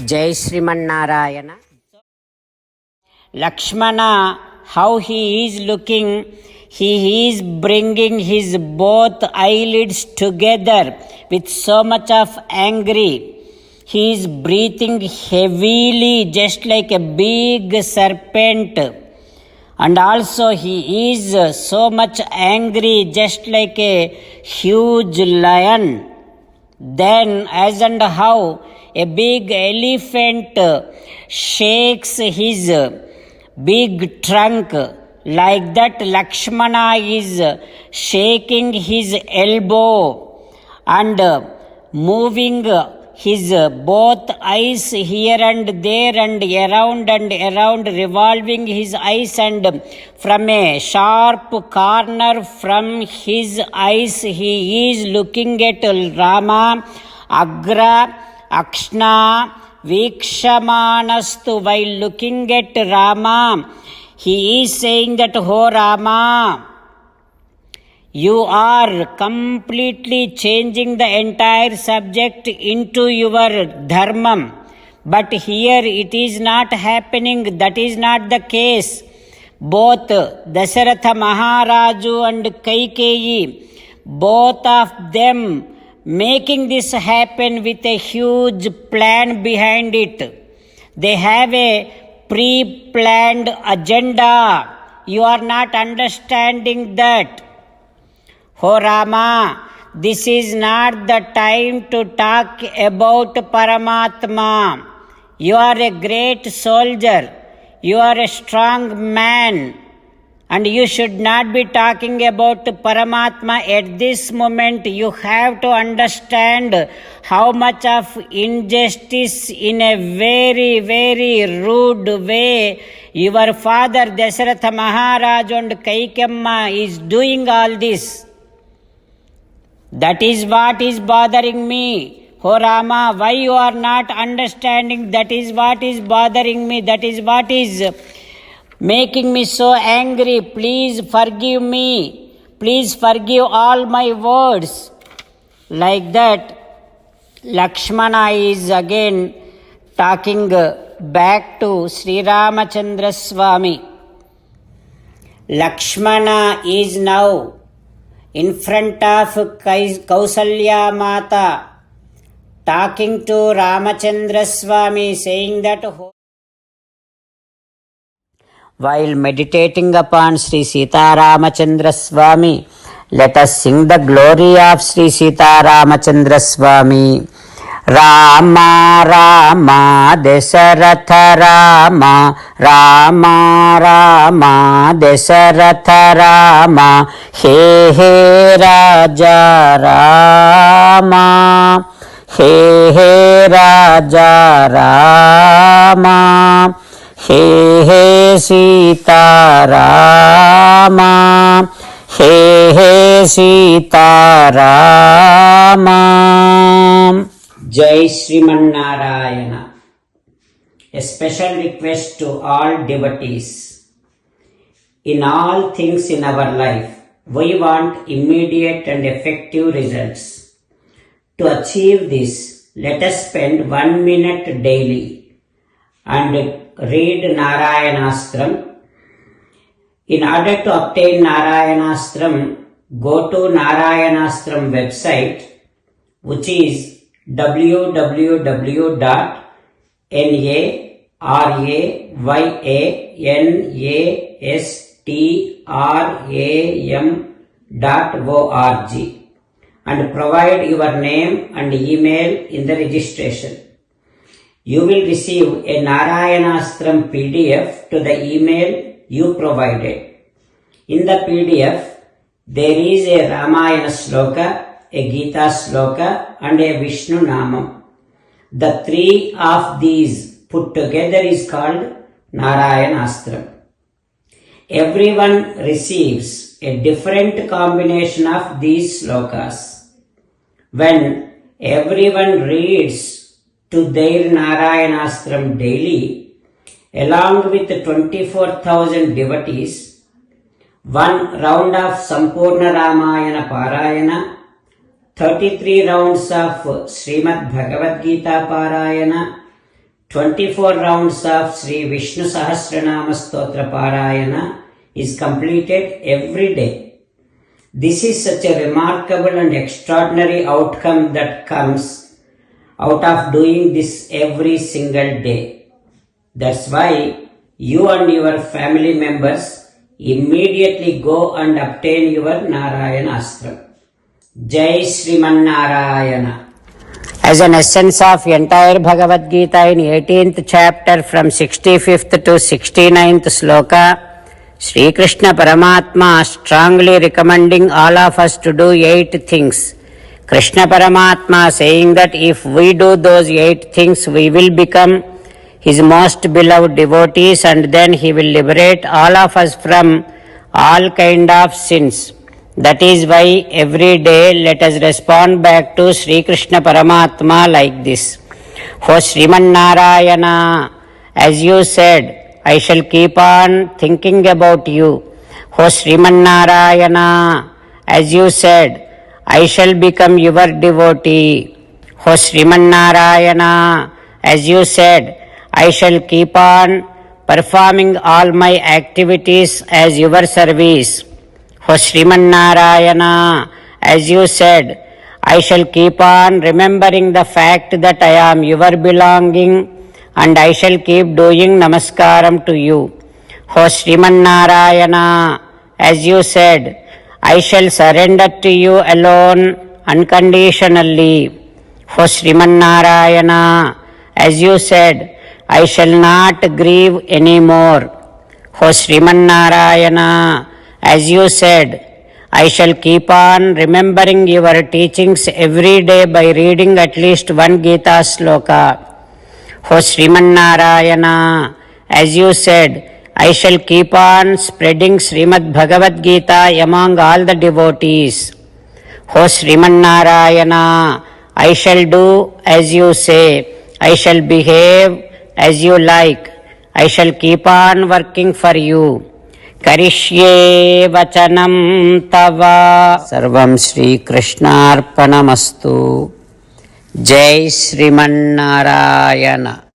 Jai Sriman Lakshmana, how he is looking, he is bringing his both eyelids together with so much of angry. He is breathing heavily just like a big serpent. And also he is so much angry just like a huge lion. Then as and how a big elephant shakes his big trunk, like that Lakshmana is shaking his elbow and moving his both eyes here and there and around, revolving his eyes, and from a sharp corner from his eyes he is looking at Rama. Agra Akshna Vikshamaanastu. While looking at Rama, he is saying that, "Oh Rama, you are completely changing the entire subject into your dharmam. But here it is not happening. That is not the case." Both Dasharatha Maharaju and Kaikeyi, both of them making this happen with a huge plan behind it. They have a pre-planned agenda. You are not understanding that. "Oh Rama, this is not the time to talk about Paramatma. You are a great soldier. You are a strong man. And you should not be talking about Paramatma at this moment. You have to understand how much of injustice in a very, very rude way your father Dasharatha Maharaj and Kaikamma is doing all this. That is what is bothering me. Oh Rama, why you are not understanding? That is what is bothering me. That is what is making me so angry. Please forgive me. Please forgive all my words." Like that, Lakshmana is again talking back to Sri Ramachandra Swami. Lakshmana is now in front of Kausalya Mata, talking to Ramachandra Swami, saying that, while meditating upon Sri Sita Ramachandra Swami, let us sing the glory of Sri Sita Ramachandra Swami. Rama Rama Dasharatha Rama, Rama Rama Dasharatha Rama, He He Raja Rama, He He Raja Rama, He He Sita Rama, He He Sita Rama. Jai Sriman Narayana. A special request to all devotees. In all things in our life, we want immediate and effective results. To achieve this, let us spend 1 minute daily and read Narayanastram. In order to obtain Narayanastram, go to Narayanastram website, which is www.narayanastram.org, and provide your name and email in the registration. You will receive a Narayanastram PDF to the email you provided. In the PDF, there is a Ramayana Sloka, a Gita Sloka, and a Vishnu Namam. The three of these put together is called Narayanastram. Everyone receives a different combination of these slokas. When everyone reads to their Narayanastram daily, along with 24,000 devotees, one round of Sampurna Ramayana Parayana, 33 rounds of Srimad Bhagavad Gita Parayana, 24 rounds of Sri Vishnu Sahasranama Stotra Parayana is completed every day. This is such a remarkable and extraordinary outcome that comes out of doing this every single day. That's why you and your family members immediately go and obtain your Narayana Astram. Jai Sriman Narayana. As an essence of entire Bhagavad Gita in 18th chapter from 65th to 69th sloka, Sri Krishna Paramatma strongly recommending all of us to do 8 things. Krishna Paramatma saying that if we do those 8 things, we will become His most beloved devotees, and then He will liberate all of us from all kind of sins. That is why every day let us respond back to Sri Krishna Paramatma like this. O Sriman Narayana, as you said, I shall keep on thinking about you. O Sriman Narayana, as you said, I shall become your devotee. O Sriman Narayana, as you said, I shall keep on performing all my activities as your service. O Sriman Narayana, as you said, I shall keep on remembering the fact that I am your belonging, and I shall keep doing namaskaram to you. O Sriman Narayana, as you said, I shall surrender to you alone unconditionally. O Sriman Narayana, as you said, I shall not grieve anymore. O Sriman Narayana, as you said, I shall keep on remembering your teachings every day by reading at least one Gita sloka. O Sriman Narayana, as you said, I shall keep on spreading Srimad Bhagavad Gita among all the devotees. O Sriman Narayana, I shall do as you say. I shall behave as you like. I shall keep on working for you. Karishye vachanam tava. Sarvam Shri Krishnarpanamastu. Jai Sriman Narayana.